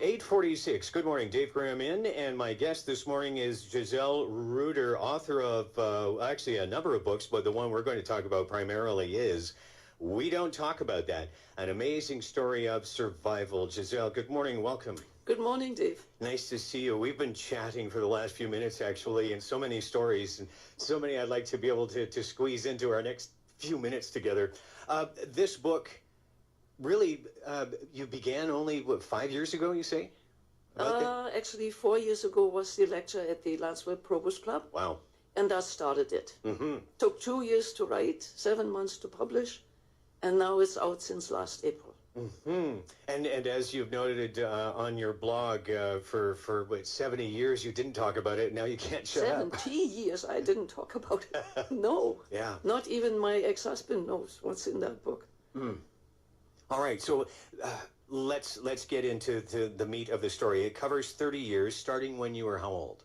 8:46. Good morning, Dave Graham in, and my guest this morning is Giselle Reuter, author of actually a number of books, but the one we're going to talk about primarily is We Don't Talk About That, an amazing story of survival. Giselle, good morning, welcome. Good morning, Dave. Nice to see you. We've been chatting for the last few minutes, actually, and so many stories, and so many I'd like to be able to squeeze into our next few minutes together. This book, really, you began only, 5 years ago, you say? Actually, 4 years ago was the lecture at the Lansville Provost Club. Wow. And that started it. Mm-hmm. Took 2 years to write, 7 months to publish, and now it's out since last April. Mm-hmm. And as you've noted on your blog, for 70 years you didn't talk about it, now you can't shut up. 70 years I didn't talk about it. No. Yeah. Not even my ex-husband knows what's in that book. Mm. All right, so let's get into the meat of the story. It covers 30 years, starting when you were how old?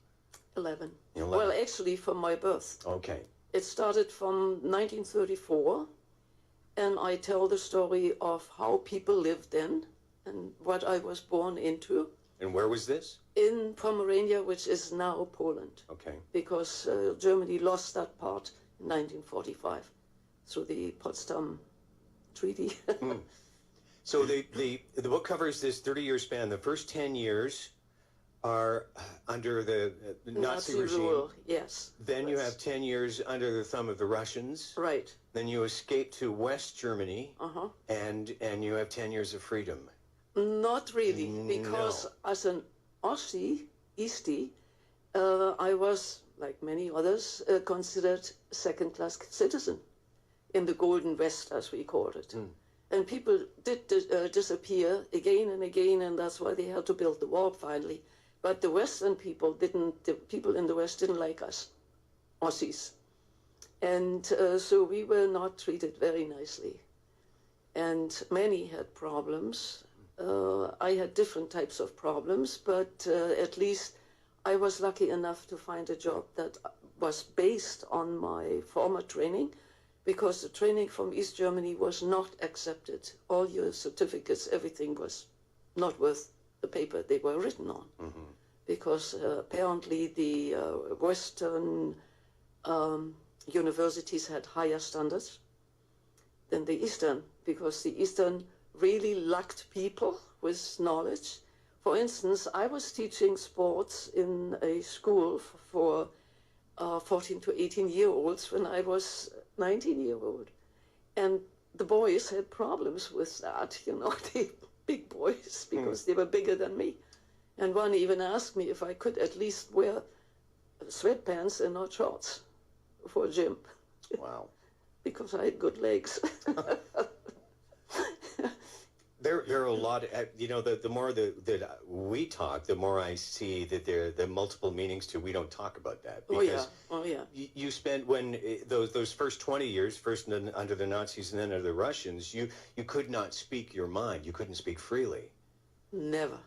11. 11. Well, actually, from my birth. Okay. It started from 1934, and I tell the story of how people lived then and what I was born into. And where was this? In Pomerania, which is now Poland. Okay. Because Germany lost that part in 1945 through the Potsdam Treaty. Mm. So the book covers this 30-year span. The first 10 years are under the Nazi regime. Rule, yes. Then you have 10 years under the thumb of the Russians. Right. Then you escape to West Germany. Uh-huh. And you have 10 years of freedom. Not really, because as an Eastie, I was, like many others, considered second-class citizen in the Golden West, as we called it. Mm. And people did disappear again and again, and that's why they had to build the wall finally. But the Western people didn't, the people in the West didn't like us, Aussies. And so we were not treated very nicely. And many had problems. I had different types of problems, but at least I was lucky enough to find a job that was based on my former training, because the training from East Germany was not accepted. All your certificates, everything was not worth the paper they were written on. Mm-hmm. Because apparently the Western universities had higher standards than the Eastern, because the Eastern really lacked people with knowledge. For instance, I was teaching sports in a school for 14 to 18-year-olds when I was 19-year-old. And the boys had problems with that, you know, the big boys, because they were bigger than me. And one even asked me if I could at least wear sweatpants and not shorts for gym. Wow. Because I had good legs. There are a lot of, you know, the more that we talk, the more I see that there are multiple meanings to we don't talk about that. Because you spent, when those first 20 years, first under the Nazis and then under the Russians, you could not speak your mind. You couldn't speak freely. Never.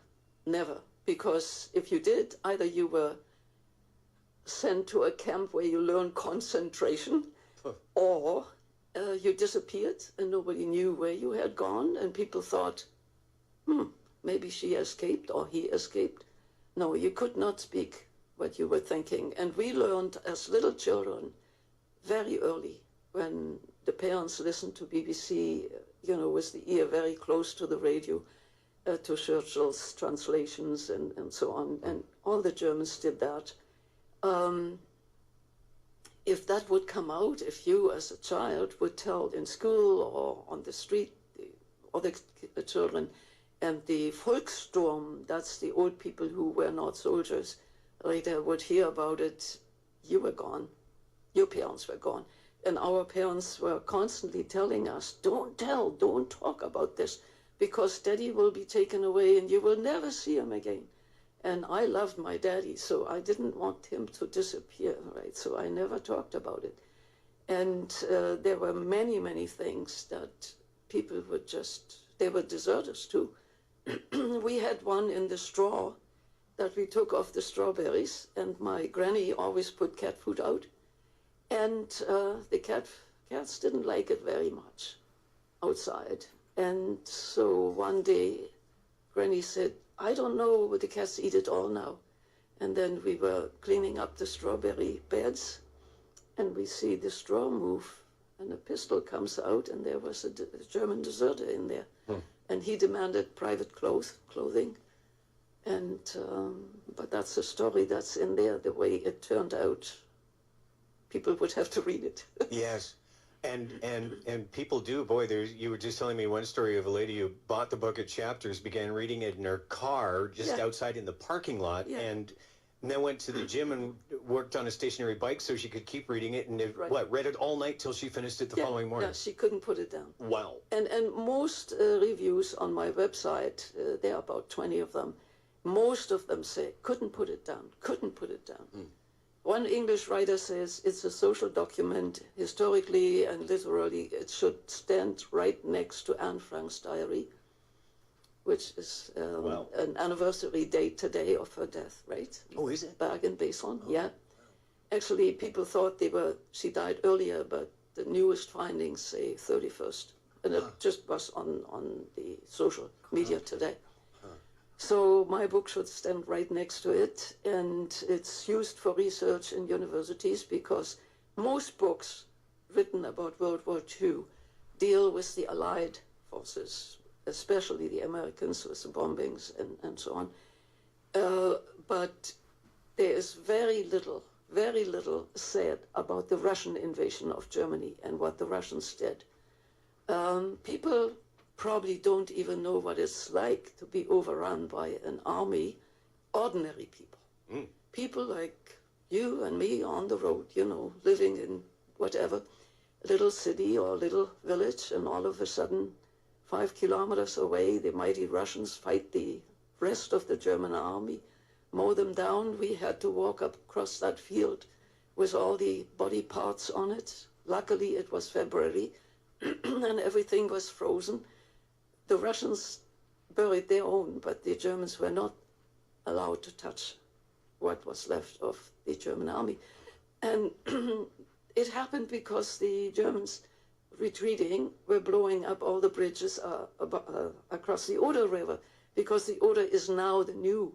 Because if you did, either you were sent to a camp where you learned concentration, or you disappeared and nobody knew where you had gone, and people thought, maybe she escaped or he escaped. No, you could not speak what you were thinking. And we learned as little children very early, when the parents listened to BBC, you know, with the ear very close to the radio, to Churchill's translations and so on. And all the Germans did that. If that would come out, if you as a child would tell in school or on the street, other children, and the Volkssturm, that's the old people who were not soldiers, later would hear about it, you were gone. Your parents were gone. And our parents were constantly telling us, don't talk about this, because Daddy will be taken away and you will never see him again. And I loved my daddy, so I didn't want him to disappear, right? So I never talked about it. And there were many, many things that people would they were deserters too. We had one in the straw that we took off the strawberries, and my granny always put cat food out. And the cats didn't like it very much outside. And so one day, Granny said, I don't know, the cats eat it all now. And then we were cleaning up the strawberry beds, and we see the straw move, and a pistol comes out, and there was a German deserter in there. And he demanded private clothing. And, but that's a story that's in there, the way it turned out. People would have to read it. Yes. And people do. Boy, you were just telling me one story of a lady who bought the book at Chapters, began reading it in her car just outside in the parking lot, and then went to the gym and worked on a stationary bike so she could keep reading it, and read it all night till she finished it the following morning. Yeah, she couldn't put it down. Wow. And most reviews on my website, there are about 20 of them, most of them say, couldn't put it down, couldn't put it down. One English writer says it's a social document. Historically and literally, it should stand right next to Anne Frank's diary, which is an anniversary date today of her death, right? Oh, is it? Bergen-Belsen, yeah. Actually, people thought she died earlier, but the newest findings say 31st. And it just was on the social media today. So my book should stand right next to it, and it's used for research in universities because most books written about World War II deal with the Allied forces, especially the Americans with the bombings and so on. But there is very little said about the Russian invasion of Germany and what the Russians did. People probably don't even know what it's like to be overrun by an army, ordinary people. People like you and me on the road, you know, living in whatever, little city or little village, and all of a sudden, 5 kilometers away, the mighty Russians fight the rest of the German army, mow them down. We had to walk up across that field with all the body parts on it. Luckily, it was February, and everything was frozen. The Russians buried their own, but the Germans were not allowed to touch what was left of the German army. And it happened because the Germans retreating were blowing up all the bridges across the Oder River, because the Oder is now the new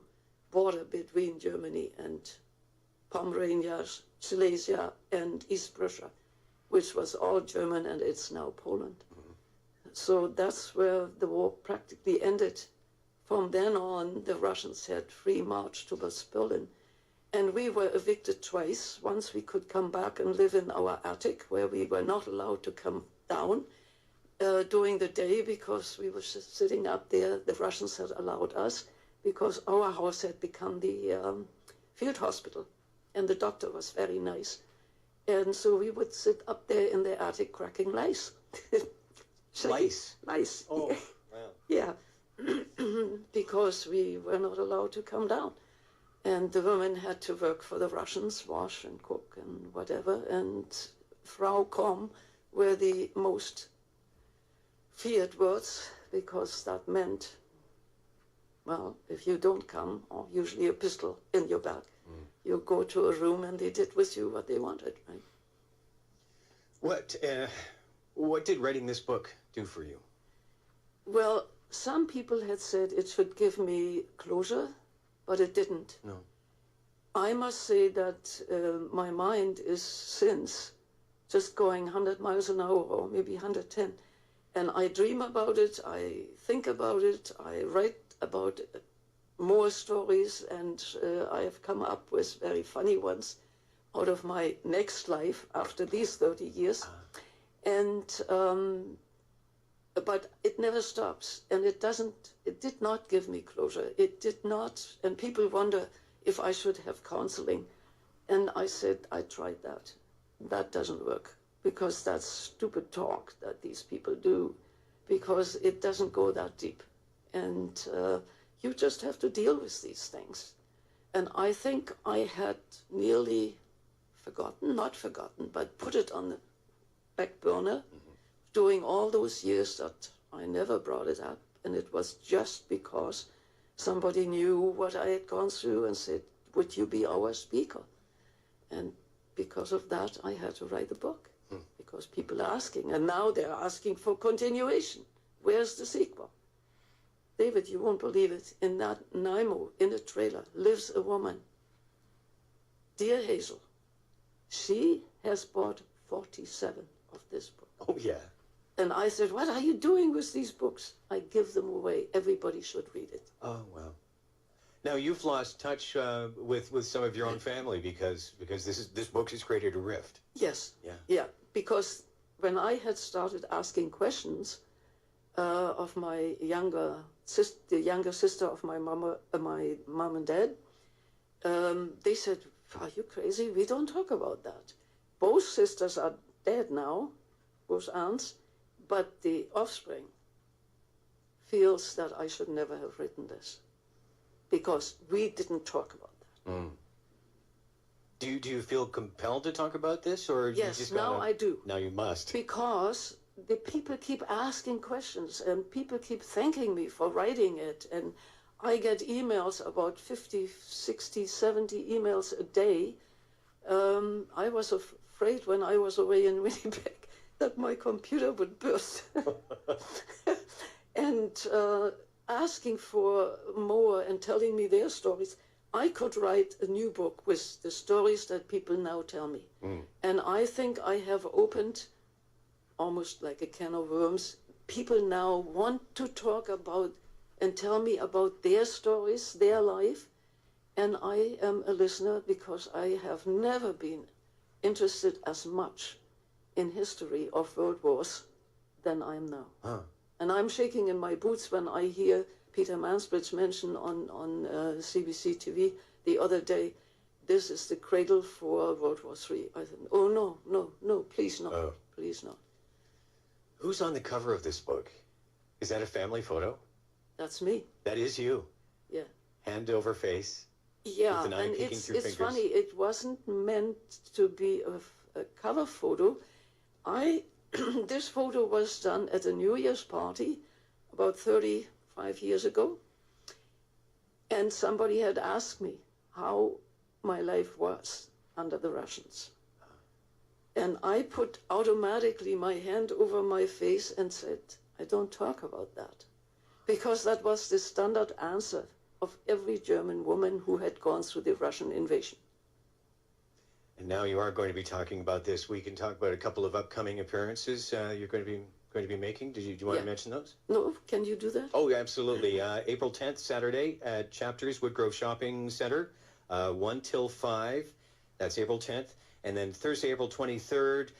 border between Germany and Pomerania, Silesia, and East Prussia, which was all German, and it's now Poland. So that's where the war practically ended. From then on, the Russians had free march towards Berlin. And we were evicted twice. Once we could come back and live in our attic, where we were not allowed to come down during the day because we were sitting up there. The Russians had allowed us because our house had become the field hospital. And the doctor was very nice. And so we would sit up there in the attic cracking lice. Lice? Lice. Oh, wow. Yeah, because we were not allowed to come down. And the women had to work for the Russians, wash and cook and whatever. And Frau Komm were the most feared words, because that meant, well, if you don't come, or usually a pistol in your back, you go to a room and they did with you what they wanted, right? What did writing this book do for you? Well, some people had said it should give me closure, but it didn't. No. I must say that my mind is since just going 100 miles an hour, or maybe 110. And I dream about it, I think about it, I write about more stories, and I have come up with very funny ones out of my next life after these 30 years. And but it never stops, and it did not give me closure. It did not, and people wonder if I should have counseling. And I said, I tried that. That doesn't work, because that's stupid talk that these people do, because it doesn't go that deep. And you just have to deal with these things. And I think I had nearly not forgotten, but put it on the back burner during all those years that I never brought it up. And it was just because somebody knew what I had gone through and said, would you be our speaker? And because of that, I had to write the book, because people are asking. And now they're asking for continuation. Where's the sequel? David, you won't believe it. In that Nanaimo, in a trailer, lives a woman, dear Hazel. She has bought 47 of this book. Oh, yeah. And I said, what are you doing with these books? I give them away. Everybody should read it. Oh, wow. Now, you've lost touch with some of your own family because this book has created a rift. Yes. Yeah. Yeah. Because when I had started asking questions of my younger sister, the younger sister of my mom and dad, they said, are you crazy? We don't talk about that. Both sisters are dead now, both aunts, but the offspring feels that I should never have written this because we didn't talk about that. Mm. Do you feel compelled to talk about this, or yes, you just now I do. Now you must. Because the people keep asking questions and people keep thanking me for writing it. And I get emails, about 50, 60, 70 emails a day. I was afraid when I was away in Winnipeg that my computer would burst. And asking for more and telling me their stories. I could write a new book with the stories that people now tell me. Mm. And I think I have opened almost like a can of worms. People now want to talk about and tell me about their stories, their life. And I am a listener because I have never been interested as much in history of world wars than I am now. Huh. And I'm shaking in my boots when I hear Peter Mansbridge mention on CBC TV the other day, this is the cradle for World War III. I said, oh, no, please not, please not. Who's on the cover of this book? Is that a family photo? That's me. That is you? Yeah. Hand over face? Yeah, with the knife and peeking through it's fingers. funny, it wasn't meant to be a cover photo. This photo was done at a New Year's party about 35 years ago. And somebody had asked me how my life was under the Russians. And I put automatically my hand over my face and said, I don't talk about that. Because that was the standard answer of every German woman who had gone through the Russian invasion. And now you are going to be talking about this. We can talk about a couple of upcoming appearances you're going to be making. Do you want to mention those? No, can you do that? Oh, yeah, absolutely. April 10th, Saturday at Chapters Woodgrove Shopping Center, 1 till 5. That's April 10th. And then Thursday, April 23rd,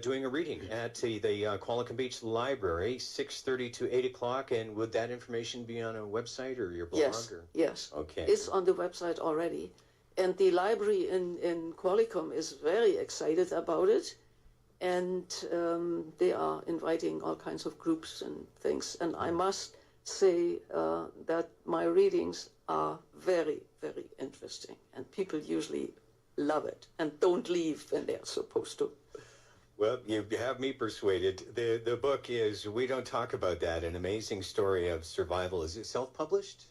doing a reading at the Qualicum Beach Library, 6:30 to 8 o'clock. And would that information be on a website or your blog? Yes, or? yes. Okay. It's on the website already. And the library in Qualicum is very excited about it. And they are inviting all kinds of groups and things. And I must say that my readings are very, very interesting. And people usually love it and don't leave when they're supposed to. Well, you have me persuaded. The book is We Don't Talk About That, an amazing story of survival. Is it self-published?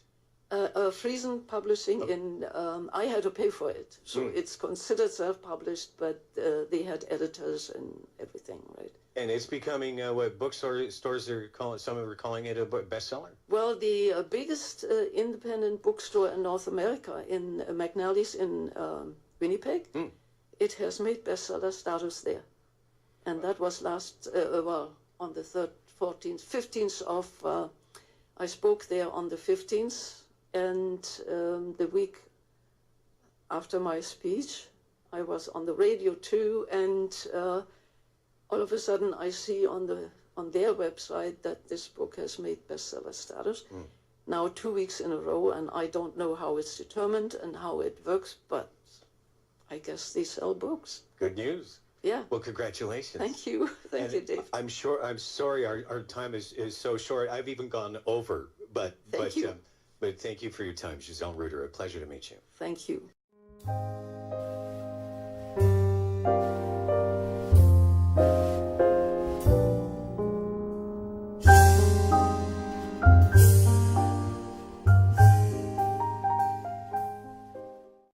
Friesen Publishing I had to pay for it. So it's considered self-published, but they had editors and everything, right? And it's becoming what bookstores are calling, some are calling it a bestseller? Well, the biggest independent bookstore in North America, in McNally's in Winnipeg, it has made bestseller status there. And that was on the 14th, 15th of, I spoke there on the 15th. And the week after my speech, I was on the radio too, and all of a sudden I see on their website that this book has made bestseller status. Now 2 weeks in a row, and I don't know how it's determined and how it works, but I guess they sell books. Good news. Yeah. Well, congratulations. Thank you. Thank you, Dave. I'm sorry our time is so short. I've even gone over, but thank you. But thank you for your time, Giselle Reuter. A pleasure to meet you. Thank you.